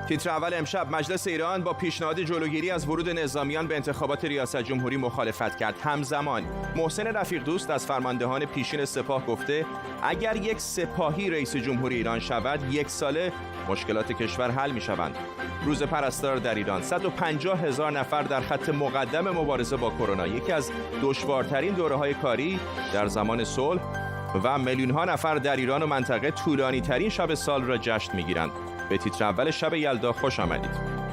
تیتر اول امشب: مجلس ایران با پیشنهاد جلوگیری از ورود نظامیان به انتخابات ریاست جمهوری مخالفت کرد. همزمان محسن رفیق دوست از فرماندهان پیشین سپاه گفته اگر یک سپاهی رئیس جمهوری ایران شود، یک ساله مشکلات کشور حل می شوند. روز پرستار در ایران: 150,000 نفر در خط مقدم مبارزه با کرونا، یکی از دشوارترین دوره‌های کاری در زمان صلح، و میلیون‌ها نفر در ایران و منطقه طولانی‌ترین شب سال را جشن می‌گیرند. به تیتر اول شب یلدا خوش آمدید.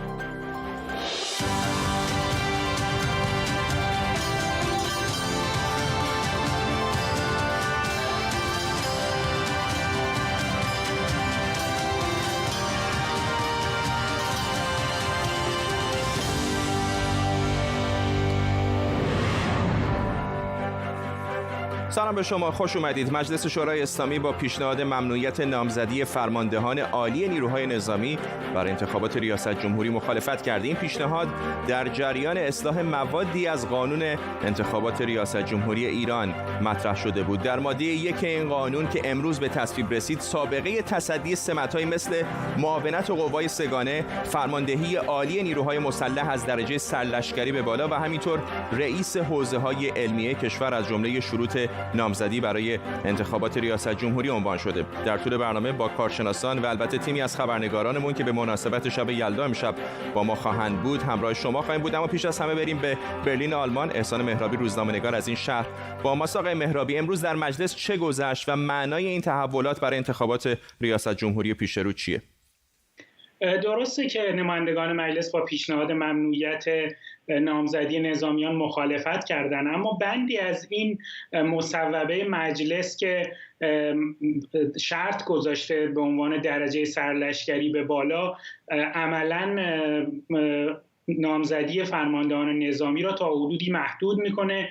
سلام به شما، خوش اومدید. مجلس شورای اسلامی با پیشنهاد ممنوعیت نامزدی فرماندهان عالی نیروهای نظامی برای انتخابات ریاست جمهوری مخالفت کرده. این پیشنهاد در جریان اصلاح موادی از قانون انتخابات ریاست جمهوری ایران مطرح شده بود. در ماده 1 این قانون که امروز به تصویب رسید، سابقه تصدی سمت‌هایی مثل معاونت و قوای سگانه، فرماندهی عالی نیروهای مسلح از درجه سرلشکری به بالا و همینطور رئیس حوزه‌های علمیه کشور از جمله شروط نامزدی برای انتخابات ریاست جمهوری عنوان شده. در طول برنامه با کارشناسان و البته تیمی از خبرنگارانمون که به مناسبت شب یلدا امشب با ما خواهند بود همراه شما خواهیم بود. اما پیش از همه بریم به برلین آلمان. احسان مهرابی روزنامه‌نگار از این شهر با ماست. آقای مهرابی، امروز در مجلس چه گذشت و معنای این تحولات برای انتخابات ریاست جمهوری پیش رو چیه؟ درسته که نمایندگان مجلس با پیشنهاد ممنوعیت نامزدی نظامیان مخالفت کردند، اما بندی از این مصوبه مجلس که شرط گذاشته به عنوان درجه سرلشکری به بالا، عملاً نامزدی فرماندهان نظامی را تا حدودی محدود میکنه،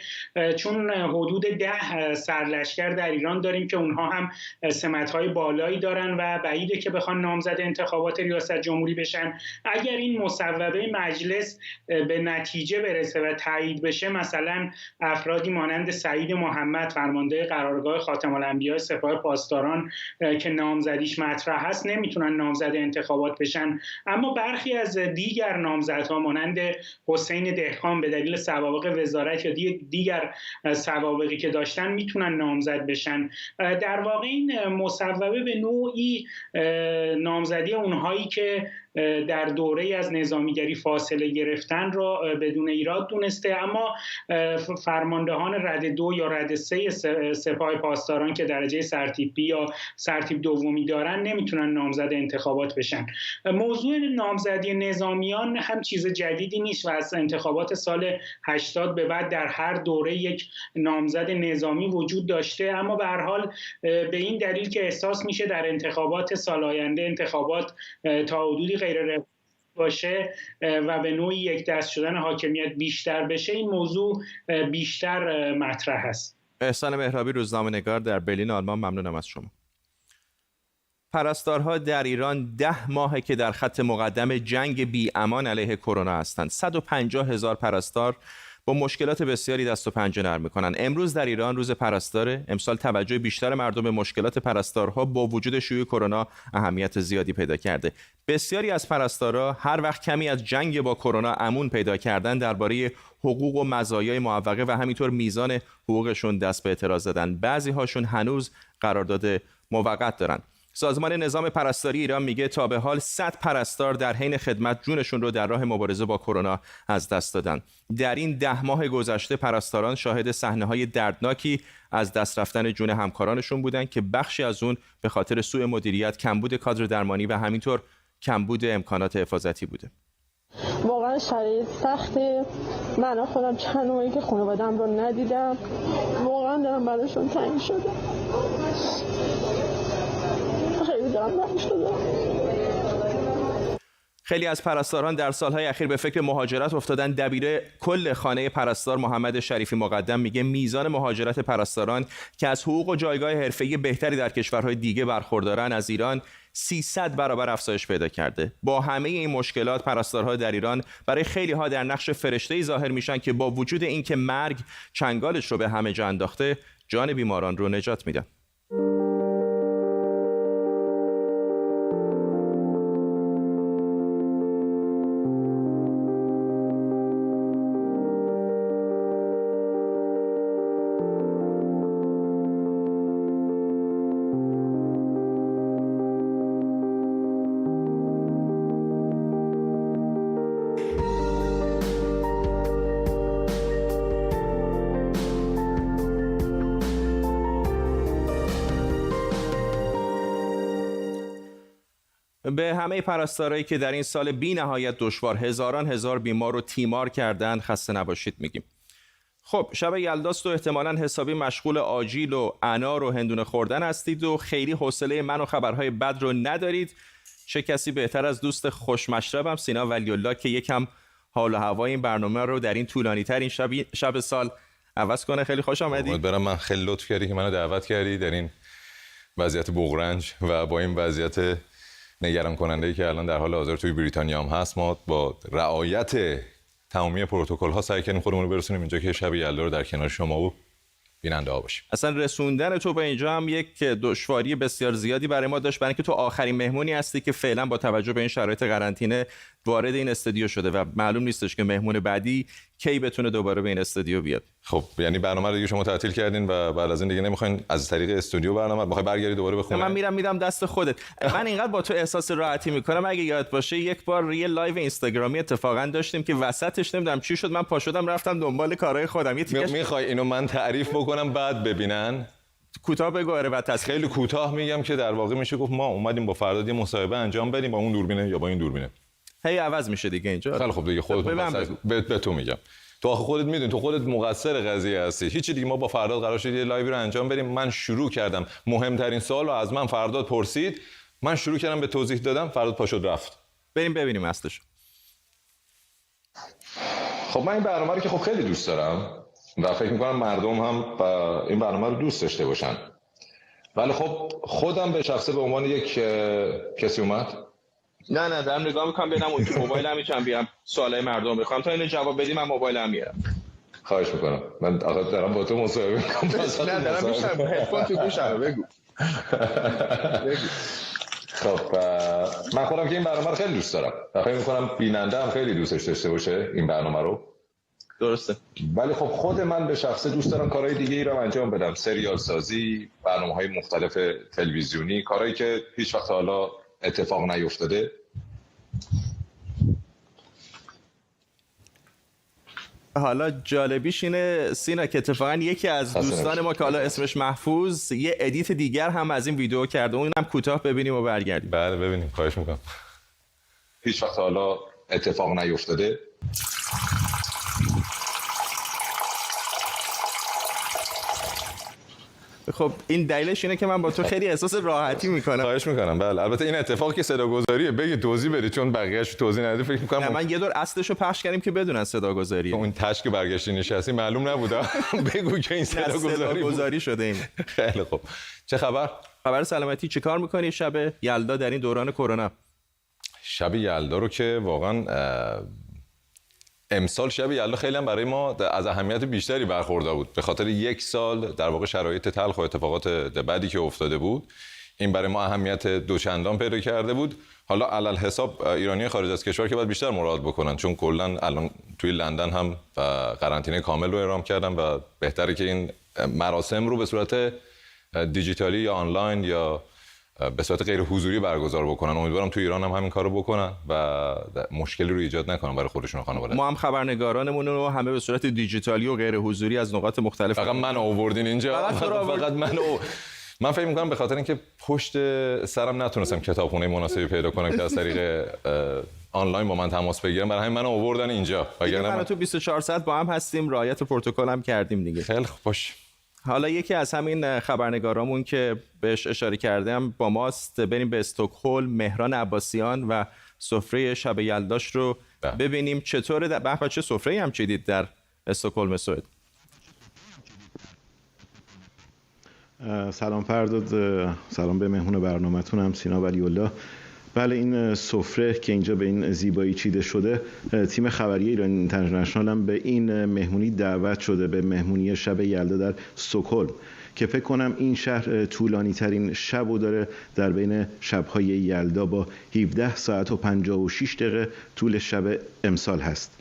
چون حدود 10 سرلشکر در ایران داریم که اونها هم سمت‌های بالایی دارن و بعیده که بخوان نامزد انتخابات ریاست جمهوری بشن. اگر این مصوبه مجلس به نتیجه برسه و تایید بشه، مثلا افرادی مانند سعید محمد، فرمانده قرارگاه خاتم الانبیاء سپاه پاسداران که نامزدیش مطرح هست، نمیتونن نامزد انتخابات بشن، اما برخی از دیگر نامزدها مانند حسین دهقان به دلیل سوابق وزارت یا دیگر سوابقی که داشتن میتونن نامزد بشن. در واقع این مصوبه به نوعی نامزدی اونهایی که در دوره از نظامیگری فاصله گرفتن را بدون ایراد دونسته، اما فرماندهان رده 2 یا رده 3 سپاه پاسداران که درجه سرتیپ بی یا سرتیپ دومی دارن نمیتونن نامزد انتخابات بشن. موضوع نامزدی نظامیان هم چیز جدیدی نیست و از انتخابات سال 80 به بعد در هر دوره یک نامزد نظامی وجود داشته، اما به هر حال به این دلیل که احساس میشه در انتخابات سال آینده انتخابات تا حدودی غیر باشه و به نوعی یک دست شدن حاکمیت بیشتر بشه، این موضوع بیشتر مطرح است. احسان مهرابی روزنامه‌نگار در برلین آلمان، ممنونم از شما. پرستارها در ایران 10 ماهه که در خط مقدم جنگ بی امان علیه کرونا هستند. 150,000 پرستار با مشکلات بسیاری دست و پنجه نرم می‌کنند. امروز در ایران روز پرستاره. امسال توجه بیشتر مردم به مشکلات پرستارها با وجود شیوع کرونا اهمیت زیادی پیدا کرده. بسیاری از پرستارها هر وقت کمی از جنگ با کرونا امان پیدا کردن، درباره حقوق و مزایای معوقه و همینطور میزان حقوقشون دست به اعتراض زدن. بعضی هاشون هنوز قرارداد موقت دارن. سازمان نظام پرستاری ایران میگه تا به حال 100 پرستار در حین خدمت جونشون رو در راه مبارزه با کرونا از دست دادن. در این 10 ماه گذشته پرستاران شاهد صحنه‌های دردناکی از دست رفتن جون همکارانشون بودن که بخشی از اون به خاطر سوء مدیریت، کمبود کادر درمانی و همینطور کمبود امکانات حفاظتی بوده. واقعا شرایط سخته. من خودم چند ماهی که خانواده‌ام رو ندیدم، واقعا دارم براشون تنگ شده. خیلی از پرستاران در سالهای اخیر به فکر مهاجرت افتادن. دبیر کل خانه پرستار محمد شریفی مقدم میگه میزان مهاجرت پرستاران که از حقوق و جایگاه حرفه‌ای بهتری در کشورهای دیگه برخوردارن از ایران 300 برابر افزایش پیدا کرده. با همه این مشکلات پرستارها در ایران برای خیلی ها در نقش فرشته‌ای ظاهر میشن که با وجود اینکه مرگ چنگالش رو به همه جا انداخته، جان بیماران رو نجات میدن. به همه پرستارایی که در این سال بی نهایت دشوار هزار بیمار رو تیمار کردن خسته نباشید میگیم. خب شب یلداست و احتمالاً حسابی مشغول آجیل و انار و هندونه خوردن هستید و خیلی حوصله من و خبرهای بد رو ندارید. چه کسی بهتر از دوست خوشمشربم سینا ولی‌الله که یکم حال و هوای این برنامه رو در این طولانی ترین شب سال عوض کنه. خیلی خوش آمدید. برام من خیلی لطف کردی که منو دعوت کردی در این وضعیت بغرنج و با این وضعیت نگران کننده‌ای که الان در حال حاضر توی بریتانیا هم هست. ما با رعایت تمامی پروتکل‌ها سعی کردیم خودمون رو برسونیم اینجا که شب یلدا رو در کنار شما و بیننده ها باشیم. اصلا رسوندن تو به اینجا هم یک دشواری بسیار زیادی برای ما داشت، برای اینکه تو آخرین مهمونی هستی که فعلا با توجه به این شرایط قرنطینه وارد این استودیو شده و معلوم نیستش که مهمون بعدی کی بتونه دوباره به این استودیو بیاد. خب یعنی برنامه رو دیگه شما تعطیل کردین و بعد از این دیگه نمیخواین از طریق استودیو برنامه بخوای برگردی دوباره به خونه؟ من میرم دست خودت. من اینقدر با تو احساس راحتی میکنم. اگه یاد باشه یک بار یه لایو اینستاگرامی اتفاقا داشتیم که وسطش نمیدونم چی شد من پا شدم رفتم دنبال کارهای خودم. میخوای اینو من تعریف بکنم بعد ببینن؟ کوتاه بگو. آره بعد خیلی کوتاه میگم که در واقع میشه گفت ما اومدیم با فرداد یه مصاحبه انجام بدیم با اون دوربینه یا با این دوربینه. هی عوض میشه دیگه اینجا. خیلی خوب دیگه خودت به تو میگم. تو آخه خودت میدونی، تو خودت مقصر قضیه هستی. هیچی دیگه ما با فرداد قرار شد یه لایو رو انجام بدیم. من شروع کردم، مهمترین سوال رو از من فرداد پرسید، من شروع کردم به توضیح دادم، فرداد پا شد رفت. بریم ببینیم اصلش. خب من این برنامه رو که خب خیلی دوست دارم و فکر میکنم مردم هم این برنامه رو دوست داشته باشن. ولی خب خودم به شخصه به عنوان یک کسی اومد نه دارم نگاه میکنم ببینم اون تو موبایلم میتونم بیام سوالای مردم بخوام تا اینو جواب بدی من موبایلم میارم. خواهش میکنم. من آخه دارم با تو مصاحبه میکنم. نه دارم میشم هدفون تو گوشم. بگو. خب من خودم که این برنامه رو خیلی دوست دارم و فکر میکنم بیننده هم خیلی دوستش داشته باشه این برنامه رو. درسته. ولی خب خود من به شخصه دوست دارم کارهای دیگه ای رو انجام بدم، سریال سازی، برنامه‌های مختلف تلویزیونی، کارهایی که هیچ وقت حالا اتفاق نیفتاده. حالا جالبیش اینه سینا که اتفاقا یکی از دوستان ما که حالا اسمش محفوظ یه ادیت دیگر هم از این ویدیو کرده، اونم کوتاه ببینیم و برگردیم. بله ببینیم. خواهش میکنم. هیچ وقت حالا اتفاق نیفتاده. خب این دلیلش اینه که من با تو خیلی احساس راحتی میکنم. خواهش میکنم. بله البته این اتفاقی که صداگذاریه بگی توضیح بدی چون بقیه‌اش توضیح ندی. فکر میکنم نه من یه دور اصلشو پخش کردیم که بدونن صداگذاریه. اون تشک برگشتی نشستی معلوم نبود. بگو که این صداگذاری شده این. خیلی خوب. چه خبر سلامتی؟ چه کار میکنی شب یلدا در این دوران کرونا؟ شب یلدا رو که واقعا امسال شب یلدا خیلی هم برای ما از اهمیت بیشتری برخورده بود به خاطر یک سال در واقع شرایط تلخ و اتفاقات بدی که افتاده بود. این برای ما اهمیت دوچندان پیدا کرده بود. حالا علل حساب ایرانی خارج از کشور که باید بیشتر مراعات بکنن چون کلا الان توی لندن هم قرنطینه کامل رو اعلام کردن و بهتره که این مراسم رو به صورت دیجیتالی یا آنلاین یا به صورت غیر حضوری برگزار بکنن. امیدوارم تو ایران هم همین کارو بکنن و مشکلی رو ایجاد نکنن برای خودشون و خانواده. ما هم خبرنگارانمون رو همه به صورت دیجیتالی و غیر حضوری از نقاط مختلف. فقط من آوردین اینجا. فقط من فکر می‌کنم به خاطر اینکه پشت سرم نتونستم کتابخونه مناسبی پیدا کنم که از طریق آنلاین با من تماس بگیرم، برای همین منو آوردن اینجا. من تو 24 ساعت با هم هستیم، رعایت پروتکل هم کردیم دیگه. خیلی خوب باش. حالا یکی از همین خبرنگارامون که بهش اشاره کردم با ماست. بریم به استکهلم. مهران عباسیان و سفره شب یلداش رو ببینیم چطوره. به چه سفره‌ای هم چیدید در استکهلم سوئد؟ سلام فرداد، سلام به مهمون برنامه‌تونم سینا ولی‌الله. بله این سفره که اینجا به این زیبایی چیده شده، تیم خبری ایران اینترنشنال هم به این مهمونی دعوت شده، به مهمونی شب یلدا در استکهلم که فکر کنم این شهر طولانی ترین شب رو داره در بین شب‌های یلدا با 17 ساعت و 56 دقیقه طول شب امسال هست.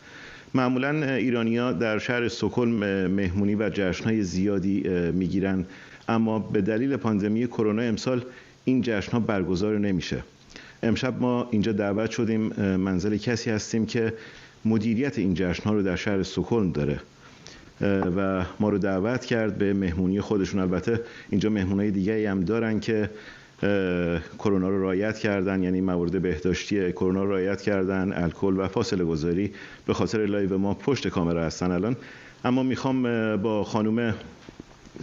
معمولا ایرانی‌ها در شهر استکهلم مهمونی و جشن‌های زیادی میگیرن، اما به دلیل پاندمی کرونا امسال این جشن‌ها برگزار نمیشه. امشب ما اینجا دعوت شدیم، منزل کسی هستیم که مدیریت این جشن‌ها رو در شهر استکهلم داره و ما رو دعوت کرد به مهمونی خودشون. البته اینجا مهمونای دیگه‌ای هم دارن که کرونا رو رعایت کردن، یعنی موارد بهداشتی کرونا رو رعایت کردن، الکل و فاصله گذاری. به خاطر لایو ما پشت کامرا هستن الان. اما میخوام با خانم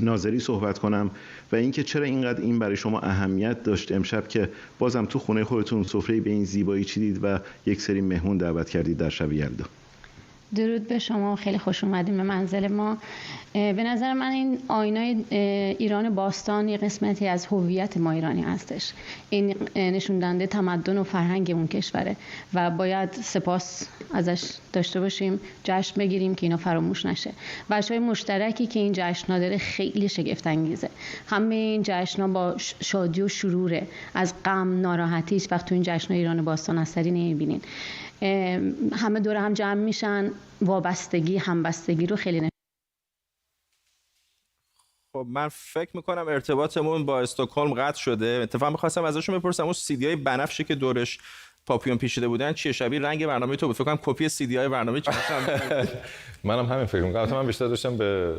ناظری صحبت کنم و اینکه چرا اینقدر این برای شما اهمیت داشت امشب که بازم تو خونه خودتون سفره به این زیبایی چیدید و یک سری مهمون دعوت کردید در شب یلدا. درود به شما، خیلی خوش اومدیم به منزل ما. به نظر من این آینای ایران باستان یه قسمتی از هویت ما ایرانی هستش. این نشون دهنده تمدن و فرهنگ اون کشوره و باید سپاس ازش داشته باشیم، جشن بگیریم که اینا فراموش نشه. بچه‌های مشترکی که این جشن‌ها داره خیلی شگفت انگیزه. همه این جشن‌ها با شادی و سروره، از غم ناراحتی هیچ وقت تو این جشن‌های ایران باستان اثری نمی‌بینین. همه دور هم جمع میشن، وابستگی، همبستگی رو خیلی خب من فکر میکنم ارتباطمون با استکهلم قطع شده. اتفاقا میخواستم ازشون بپرسم اون سیدیای بنفشی که دورش پاپیون پیچیده بودن چیه؟ شبیه رنگ برنامه تو بود. فکر کنم کپی سیدیای برنامه چیه. منم همین فکر می‌کردم. من بیشتر داشتم به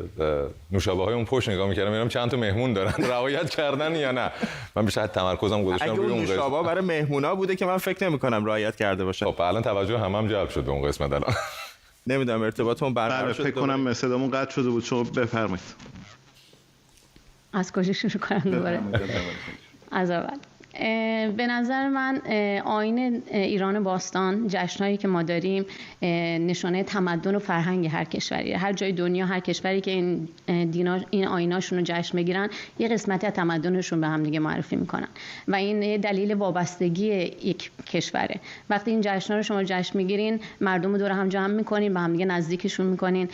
نوشابه‌های اون پشت نگاه می‌کردم، ببینم چند تا مهمون دارن رعایت کردن یا نه. من بیشتر تمرکزم گذاشتم روی اون نوشابه برای مهمونا بوده که من فکر نمی‌کنم رعایت کرده باشن. خب الان توجه هم جلب شد به اون قسمت الان. نمیدونم ارتباطمون برقرار شد. فکر کنم صدامون قطع شده بود. شما بفرمایید. از کجا شروع کنم دوباره؟ از اول. به نظر من آیین ایران باستان، جشن‌هایی که ما داریم نشانه تمدن و فرهنگ هر کشوریه. هر جای دنیا، هر کشوری که این آییناشون رو جشن بگیرن، یه قسمتی از تمدنشون به هم دیگه معرفی میکنن و این دلیل وابستگی یک کشوره. وقتی این جشن‌ها رو شما جشن میگیرین، مردم رو دور هم جمع میکنین، به هم دیگه نزدیکشون میکنین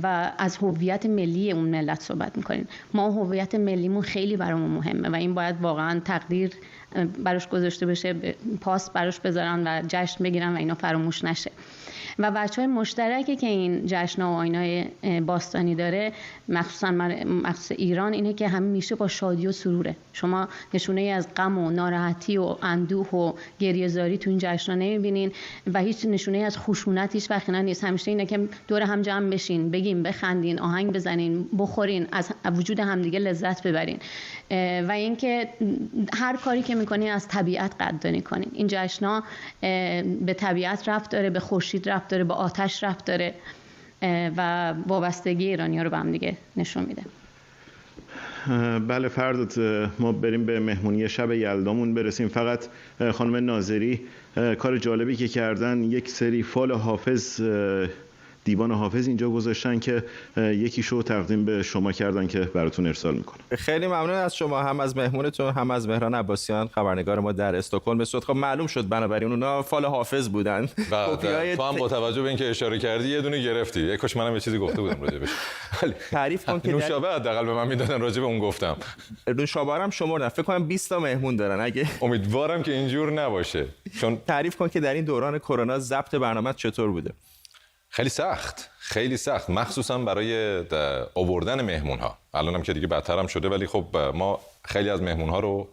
و از هویت ملی اون ملت صحبت میکنین. ما هویت ملیمون خیلی برامون مهمه و این باید واقعا تقدیر براش گذاشته بشه، پاس براش بذارن و جشن بگیرن و اینا فراموش نشه. و بچه‌های مشترکی که این جشن‌ها و آیین‌های باستانی داره، مخصوصا ایران، اینه که همیشه با شادی و سروره. شما نشونه از غم و ناراحتی و اندوه و گریه‌زاری تو این جشن‌ها نمی‌بینین و هیچ نشونه از خشونت هیچ وقت نیست. همیشه اینه که دور هم جمع بشین، بگین، بخندین، آهنگ بزنین، بخورین، از وجود همدیگه لذت ببرین و اینکه هر کاری که می‌کنین از طبیعت قدردانی کنین. این جشن‌ها به طبیعت ربط داره، به خورشید ربط داره، به آتش ربط داره و وابستگی ایرانی‌ها رو به هم دیگه نشون میده. بله فرداد، ما بریم به مهمونی شب یلدامون برسیم. فقط خانم ناظری کار جالبی که کردن، یک سری فال حافظ، دیوان حافظ اینجا گذاشتن که یکیشو تقدیم به شما کردن که براتون ارسال میکنم. خیلی ممنون از شما، هم از مهمونتون، هم از مهران عباسیان، خبرنگار ما در استکهلم. خب معلوم شد بنابراین اونا فال حافظ بودن. تو هم با توجه به اینکه اشاره کردی یه دونه گرفتی. یکش منم یه چیزی گفته بودم راجبش. تعریف کن که نوشابه حداقل به من میدادن راجب اون گفتم. نوشابه هم شمردن. فکر کنم 20 تا مهمون دارن. اگه امیدوارم که اینجور نباشه. چون تعریف کن که در این دوران کرونا ضبط برنامه چطور بوده؟ خیلی سخت، مخصوصا برای آوردن مهمون ها. الانم که دیگه بدتر هم شده، ولی خب ما خیلی از مهمون ها رو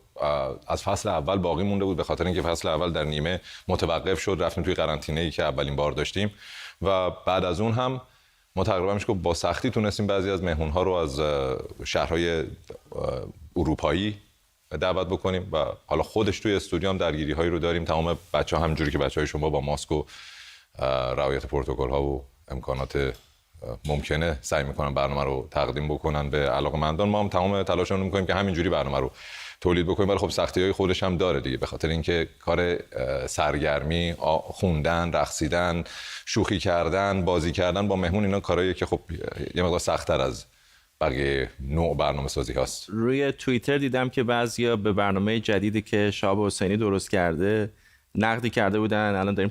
از فصل اول باقی مونده بود، به خاطر اینکه فصل اول در نیمه متوقف شد، رفتیم توی قرنطینه‌ای که اولین بار داشتیم و بعد از اون هم ما تقریبا میشه که با سختی تونستیم بعضی از مهمون ها رو از شهرهای اروپایی دعوت بکنیم و حالا خودش توی استودیو هم درگیری هایی رو داریم. تمام بچه‌ها همونجوری که بچه‌های شما با ماسک و رعایت پروتکل ها و امکانات ممکنه سعی میکنن برنامه رو تقدیم بکنن به علاقه‌مندان. ما هم تمام تلاشمون رو میکنیم که همینجوری برنامه رو تولید بکنیم، ولی خب سختی‌های خودش هم داره دیگه، به خاطر اینکه کار سرگرمی، خوندن، رقصیدن، شوخی کردن، بازی کردن با مهمون، اینا کارهاییه که خب یه مقدار سخت‌تر از بقیه نوع برنامه‌سازی هست. روی توییتر دیدم که بعضیا به برنامه جدیدی که شهاب حسینی درست کرده نقدی کرده بودن. الان داریم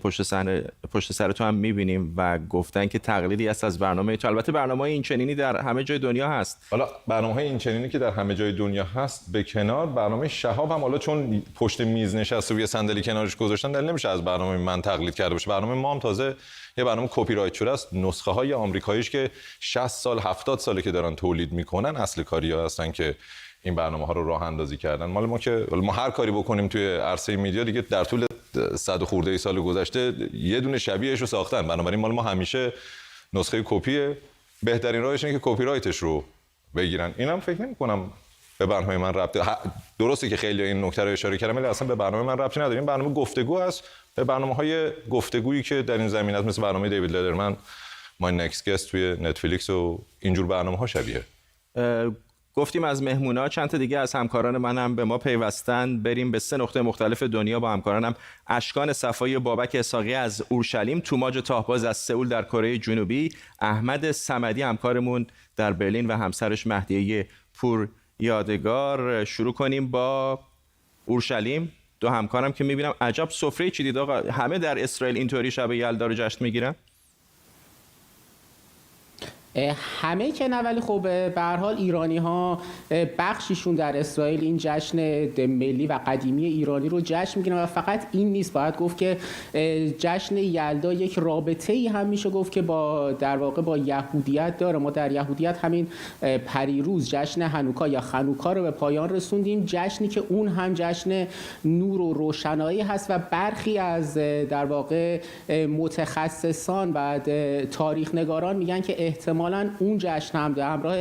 پشت سر تو هم می‌بینیم و گفتن که تقلیدی است از برنامه تو. البته برنامه‌های این چنینی در همه جای دنیا هست. حالا برنامه‌های این چنینی که در همه جای دنیا هست به کنار، برنامه شهاب هم حالا چون پشت میز نشسته و یه صندلی کنارش گذاشتن، دلیل نمیشه از برنامه من تقلید کرده باشه. برنامه ما هم تازه یه برنامه کپی رایت شده است. نسخه‌های آمریکاییش که 60 سال 70 ساله که دارن تولید میکنن، اصل کاری‌ها هستن که این برنامه‌ها رو راه اندازی کردن. مال ما که ما هر کاری بکنیم توی عرصه میدیا دیگه در طول 100 خورده سال گذشته یه دونه شبیهش رو ساختن. بنابراین مال ما همیشه نسخه کپیه. بهترین راهش اینه که کپی رایتش رو بگیرن. اینم فکر نمی‌کنم به برنامه من ربطی درسته که خیلی این نکته رو اشاره کردم ولی اصلا به برنامه من ربطی نداره. این برنامه گفتگو است، به برنامه‌های گفتگویی که در این زمینه است، مثل برنامه دیوید لدرمن، مای نکست گست توی نتفلیکس و اینجور برنامه‌ها شبیه. گفتیم از مهمونا، چند تا دیگه از همکاران منم به ما پیوستن. بریم به 3 نقطه مختلف دنیا با همکارانم. اشکان صفایی بابک اسحاقی از اورشلیم، توماج تاهباز از سئول در کره جنوبی، احمد صمدی همکارمون در برلین و همسرش مهدیه پور یادگار. شروع کنیم با اورشلیم. 2 همکارم که میبینم عجب سفره چیدید آقا، همه در اسرائیل اینطوری شب یلدا رو جشن میگیرن؟ همه که نه، ولی خب به هر حال ایرانی ها بخشیشون در اسرائیل این جشن ملی و قدیمی ایرانی رو جشن میگیرن و فقط این نیست، باید گفت که جشن یلدا یک رابطه ای هم میشه گفت که در واقع با یهودیت داره. ما در یهودیت همین پریروز جشن هنوکا یا خنوکا رو به پایان رسوندیم، جشنی که اون هم جشن نور و روشنایی هست و برخی از در واقع متخصصان و تاریخ نگاران میگن که احتمالاً اون جشن هم در همراه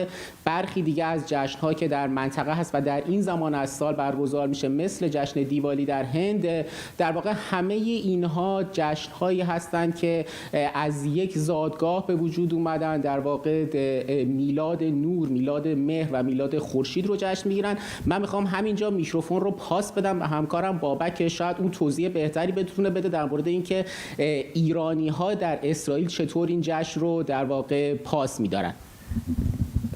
برخی دیگه از جشن‌ها که در منطقه هست و در این زمان از سال برگزار میشه، مثل جشن دیوالی در هند، در واقع همه اینها جشن‌هایی هستند که از یک زادگاه به وجود اومدن، در واقع میلاد نور، میلاد مهر و میلاد خورشید رو جشن میگیرن. من میخوام همینجا میکروفون رو پاس بدم به همکارم بابک که شاید اون توضیح بهتری بتونه بده در مورد اینکه ایرانی‌ها در اسرائیل چطور این جشن رو در واقع پاس می‌دارن.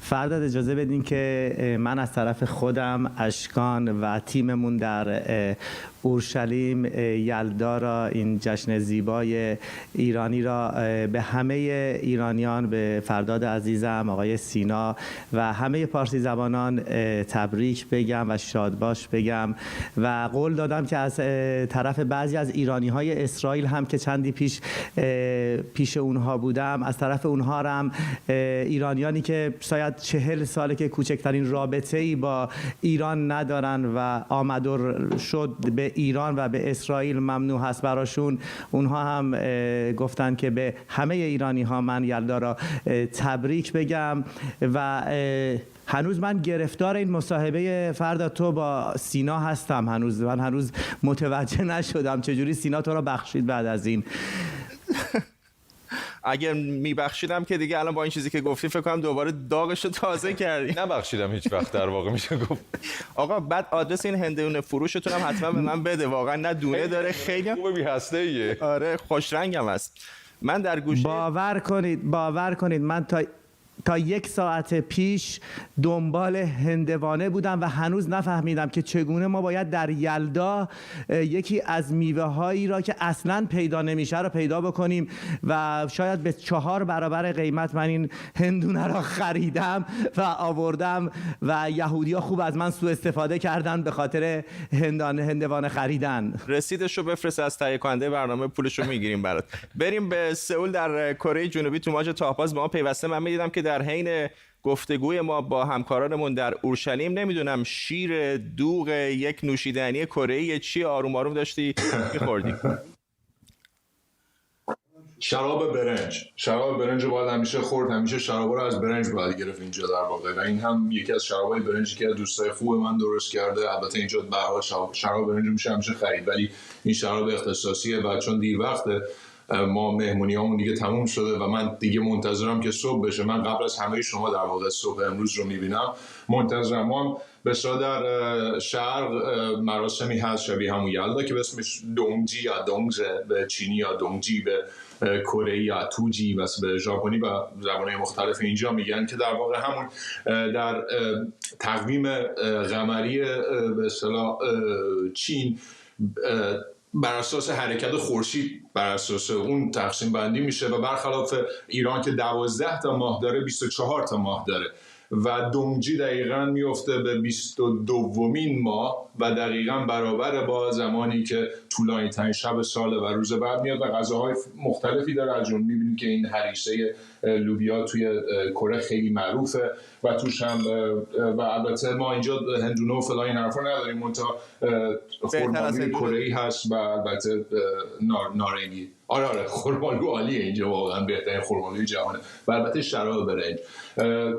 فرداد اجازه بدین که من از طرف خودم، اشکان و تیممون در اورشلیم یلدا را، این جشن زیبای ایرانی را به همه ایرانیان، به فرداد عزیزم، آقای سینا و همه پارسی زبانان تبریک بگم و شادباش بگم و قول دادم که از طرف بعضی از ایرانی‌های اسرائیل هم که چندی پیش اونها بودم، از طرف اونها هم ایرانیانی که شاید 40 ساله که کوچکترین رابطه‌ای با ایران ندارن و آمد و شد به ایران و به اسرائیل ممنوع هست براشون، اونها هم گفتن که به همه ایرانی ها من یلدا را تبریک بگم. و هنوز من گرفتار این مصاحبه فردا تو با سینا هستم، من هنوز متوجه نشدم چجوری سینا تو را بخشید بعد از این. اگر میبخشیدم که دیگه الان با این چیزی که گفتی فکر کنم دوباره داغش رو تازه کردی. نبخشیدم هیچ وقت، در واقع میشه گفت. آقا بعد آدرس این هندونه فروشتون هم حتما به من بده، واقعا نه دونه داره، خیلی خوبه، بی هسته ایه. آره خوش رنگم است. من در گوشه باور کنید من تا 1 ساعت پیش دنبال هندوانه بودم و هنوز نفهمیدم که چگونه ما باید در یلدا یکی از میوه هایی را که اصلاً پیدا نمیشه رو پیدا بکنیم و شاید به 4 برابر قیمت من این هندونه را خریدم و آوردم و یهودی‌ها خوب از من سوء استفاده کردن به خاطر هندوانه خریدن. رسیدش رو بفرست، از تهیه کننده برنامه پولش رو میگیریم برات. بریم به سئول در کره جنوبی. توماج تاهباز با ما پیوسته. من می‌دیدم که در حین گفتگوی ما با همکارانمون در اورشلیم، نمیدونم شیر دوغ یک نوشیدنی کره‌ای چی آروم آروم داشتی می‌خوردی. شراب برنج رو باید همیشه خورد، همیشه شراب رو از برنج باید گرفت اینجا در واقع، و این هم یکی از شرابای برنجی که دوستای خوب من درست کرده. البته اینجا به هر حال شراب برنج میشه همیشه خرید، ولی این شراب اختصاصیه و چون دیر وقته ما مهمونیامون دیگه تموم شده و من دیگه منتظرم که صبح بشه. من قبل از همه شما در واقع صبح امروز رو میبینم، منتظرم. ما به در شرق مراسمی هست شبیه همون یلدا که به اسمش دونگجی یا دونگزه به چینی، یا دونگجی به کره یا توجی و به ژاپنی و زبان‌های مختلف اینجا میگن، که در واقع همون در تقویم قمری به اصطلاح چین بر اساس حرکت خورشید بر اساس اون تقسیم بندی میشه و برخلاف ایران که 12 تا ماه داره 24 تا ماه داره و دونگجی دقیقاً میفته به 22مین ماه و دقیقاً برابر با زمانی که طولانی ترین شب ساله و روز بعد میاد و غذاهای مختلفی داره. از جمله میبینید که این هریسه لوبیا توی کره خیلی معروفه و توش هم و البته ما اینجا هندونه و فلان این حرفا نداریم، منتها خرمالوی کره‌ای هست و البته نارنگی. آره خرمالو عالیه اینجا، واقعا بهترین خرمالوی جهانه و البته شراب برنج.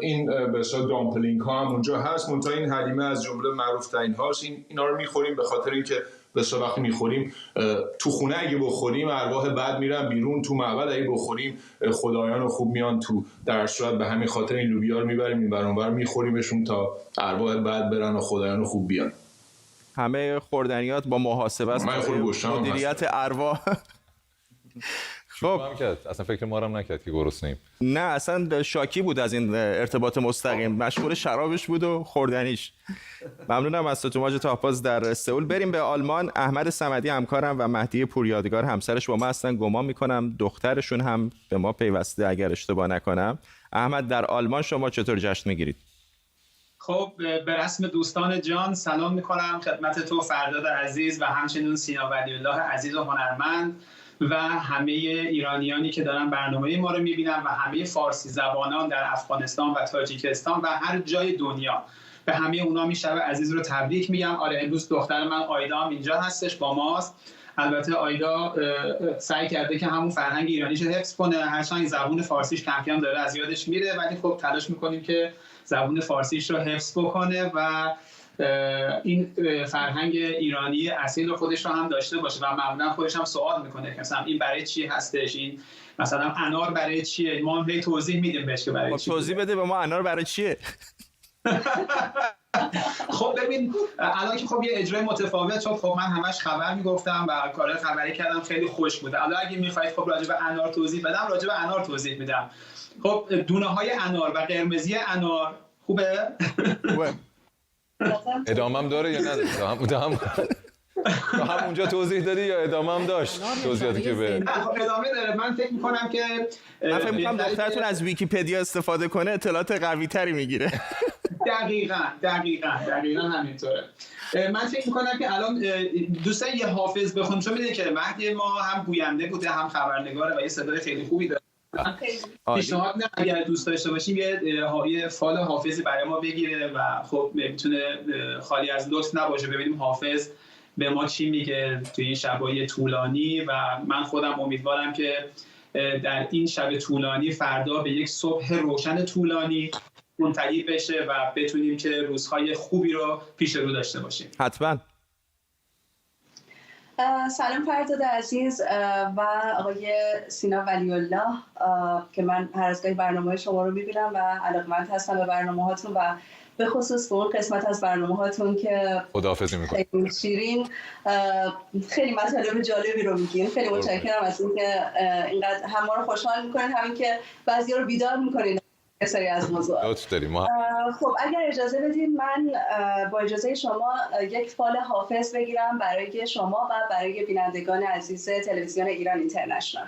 این به اصطلاح دامپلینگ ها هم اونجا هست. منتها این حلیمه از جمله معروف ترین هاست. اینا رو میخوریم به خاطر اینکه به اصطلاح وقتی میخوریم تو خونه اگه بخوریم ارواح بد میرن بیرون، تو معبد اگه بخوریم خدایان خوب میان تو. در صورت به همین خاطر این لوبیا رو میبریم این برانور میخوریمشون تا ارواح بد برن و خدایان خوب بیان. همه خوردنیات با محاسبه است، مدیریت ارواح. خب اصلا فکر ما رو نکرد که گرسنه‌ایم. نه اصلا شاکی بود از این ارتباط مستقیم، مشغول شرابش بود و خوردنیش. ممنونم از تو توماج تاپاز در سئول. بریم به آلمان. احمد صمدی همکارم و مهدی پوریادگار همسرش با ما هستن. گمان میکنم دخترشون هم به ما پیوسته اگر اشتباه نکنم. احمد، در آلمان شما چطور جشن میگیرید؟ خب به رسم دوستان جان سلام میکنم خدمت تو فرداد عزیز و همچنین سینا ولی‌الله عزیز و هنرمند و همه ایرانیانی که دارن برنامه ما رو میبینن و همه فارسی زبانان در افغانستان و تاجیکستان و هر جای دنیا. به همه اونا می شب عزیز رو تبریک میگم. آره امروز دختر من آیدا هم اینجا هستش با ماست. البته آیدا سعی کرده که همون فرهنگ ایرانیش رو حفظ کنه، هرچند زبون فارسیش کم کم داره از یادش میره، ولی خب تلاش میکنیم که زبون فارسیش رو حفظ بکنه و این فرهنگ ایرانی اصیل خودش رو هم داشته باشه و معمولا خودش هم سوال میکنه که مثلا این برای چی هستش، این مثلا انار برای چیه. ما هم توضیح میدیم بهش که برای چی. توضیح بده به ما انار برای چیه. خب ببین الان که خب یه اجرای متفاوت شد، خب من همش خبر میگفتم و کار خبری کردم، خیلی خوش بوده. الان اگه میخواید خب راجع به انار توضیح بدم، راجع به انار توضیح میدم. خب دونه های انار و قرمزی انار خوبه؟ ادامه داره یا نداره؟ هم اونجا توضیح دادی یا ادامه هم داشت توضیحاتی که به ادامه داره؟ من فکر میکنم که من فکر میکنم دخترتون از ویکی‌پدیا استفاده کنه اطلاعات قوی تری میگیره. دقیقاً همینطوره. من فکر میکنم که الان دوستان یه حافظ بخونم، چون میدونید که مهدی ما هم گوینده بوده هم خبرنگاره و یه صدای خیلی خوبی داره. پیشنهاد میدم اگر دوست داشته باشیم یه فال حافظی برای ما بگیره و خب میتونه خالی از لطف نباشه، ببینیم حافظ به ما چی میگه توی این شبای طولانی. و من خودم امیدوارم که در این شب طولانی فردا به یک صبح روشن طولانی منتهی بشه و بتونیم که روزهای خوبی رو پیش رو داشته باشیم. حتما. سلام فرداد عزیز و آقای سینا ولی‌الله که من هر از گاهی برنامه شما رو میبینم و علاقمند هستم به برنامه هاتون و به خصوص به اون قسمت از برنامه هاتون که خداحافظی میکنم خیلی شیرین، خیلی مطالب جالبی رو میگین. خیلی متشکرم از اینکه اینقدر هم ما رو خوشحال میکنین، همین که بعضیا رو بیدار میکنین سری از موضوعات. خب اگر اجازه بدید من با اجازه شما یک فال حافظ بگیرم برای شما و برای بینندگان عزیز تلویزیون ایران اینترنشنال.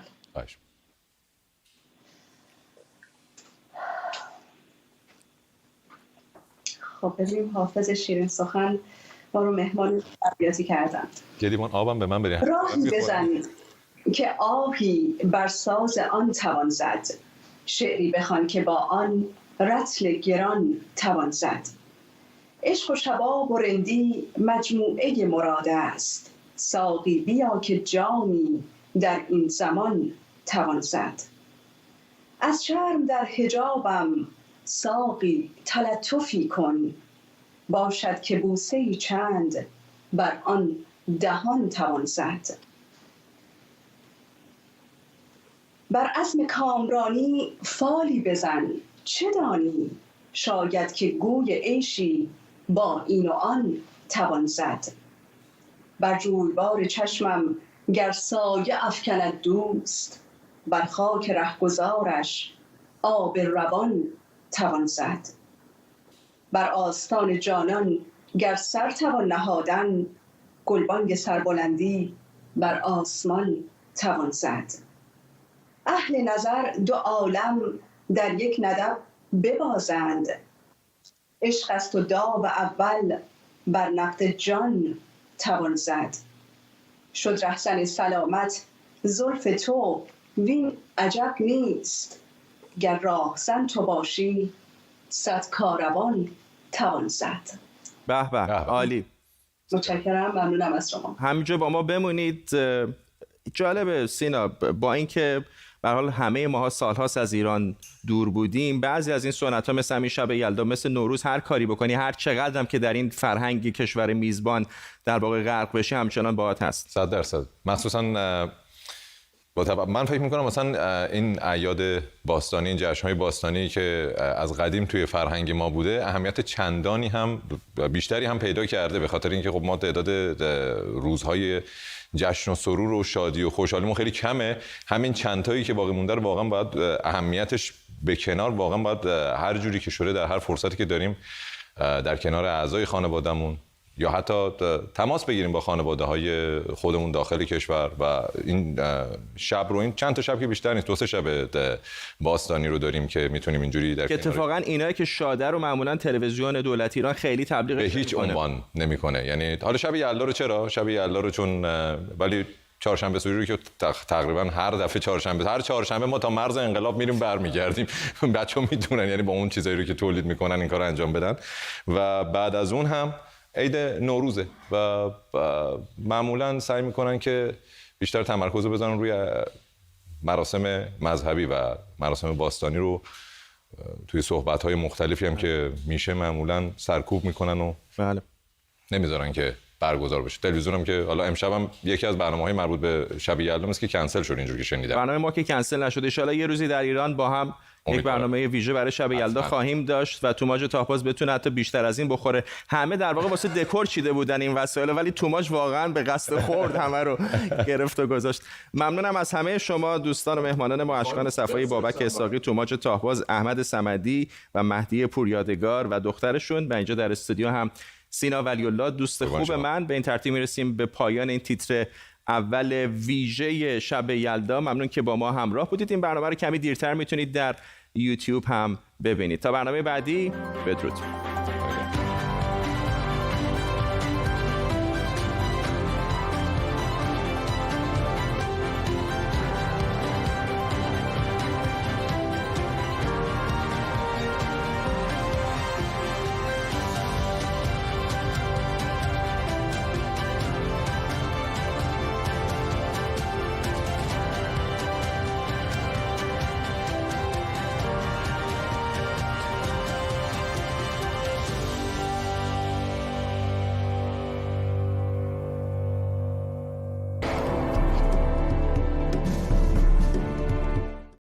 خب ببینیم حافظ شیرین سخن ما رو مهمان تربیتی کردن. یه لیوان آبم به من بدین. راهی بزنید که آبی بر ساز آن توان زد، شعری بخوان که با آن رطل گران توان زد. عشق و شباب و رندی مجموعه مراد است، ساقی بیا که جامی در این زمان توان زد. از شرم در حجابم ساقی تلطفی کن، باشد که بوسه‌ای چند بر آن دهان توان زد. بر عزم کامرانی فالی بزن، چه دانی شاید که گوی عیشی با این و آن توان زد. بر جویبار چشمم گر سایه افکند دوست، بر خاک رهگذارش آب روان توان زد. بر آستان جانان گر سر توان نهادن، گلبانگ سربلندی بر آسمان توان زد. اهل نظر دو عالم در یک ندب ببازند، عشق است و داو اول بر نقد جان توان زد. شد رهزن سلامت زلف تو وین عجب نیست، گر راهزن تو باشی صد کاروان توان زد. به به، عالی. متشکرم، ممنونم از شما. همینجا با ما بمونید. جالبه سینا، با اینکه به هر حال همه ماها سالهاست از ایران دور بودیم. بعضی از این سنت‌ها مثل همین شب یلدا، مثل نوروز، هر کاری بکنی، هر چقدر هم که در این فرهنگ کشور میزبان در واقع غرق بشی، همچنان باهات هست. 100%. مخصوصا من فکر میکنم مثلا این اعیاد باستانی، این جشن‌های باستانی که از قدیم توی فرهنگ ما بوده، اهمیت چندانی هم بیشتری هم پیدا کرده، به خاطر اینکه خب ما تعداد روزهای جشن و سرور و شادی و خوشحالیمون خیلی کمه. همین چند تایی که باقی مونده رو واقعا باید اهمیتش به کنار، واقعا باید هر جوری که شده در هر فرصتی که داریم در کنار اعضای خانوادهمون یا حتی تماس بگیریم با خانواده‌های خودمون داخل کشور و این شب رو، این چند تا شب که بیشتر نیست، 2-3 شب باستانی رو داریم که میتونیم اینجوری در کنار. اتفاقا اینایی که شاده رو معمولا تلویزیون دولتی ایران خیلی تبلیغش به هیچ عنوان نمیکنه. یعنی حالا شب یلدا رو چرا؟ شب یلدا رو چون ولی چهارشنبه سوری رو که تقریبا هر دفعه هر چهارشنبه ما تا مرز انقلاب میریم برمیگردیم. بچه‌ها میدونن، یعنی با اون چیزایی رو که تولید میکنن این کارو انجام بدن. و بعد از اون هم عید نوروزه و معمولا سعی میکنن که بیشتر تمرکز بزنن روی مراسم مذهبی و مراسم باستانی رو توی صحبت‌های مختلفی هم که میشه معمولا سرکوب میکنن و بله نمیذارن که برگزار بشه. تلویزیون هم که حالا امشب هم یکی از برنامه‌های مربوط به شب یلدا است که کنسل شد، اینجوری که شنیدم. برنامه ما که کنسل نشده، ان شاءالله یه روزی در ایران با هم یک برنامه ویژه برای شب یلدا خواهیم داشت و توماج تاهباز بتونه حتی بیشتر از این بخوره. همه در واقع واسه دکور چیده بودن این وسایل، ولی توماج واقعا به قصد خورد همه رو گرفت و گذاشت. ممنونم از همه شما دوستان و مهمانان ما، اشکان صفایی، بابک اسحاقی، توماج تاهباز، احمد صمدی و مهدی پوریادگار و دخترشون. و اینجا در استودیو هم سینا ولی‌الله دوست خوب من. به این ترتیب میرسیم به پایان این تیتر اول ویژه شب یلدا. ممنون که با ما همراه بودید. این برنامه رو کمی دیرتر میتونید در یوتیوب هم ببینید. تا برنامه بعدی، بدرود.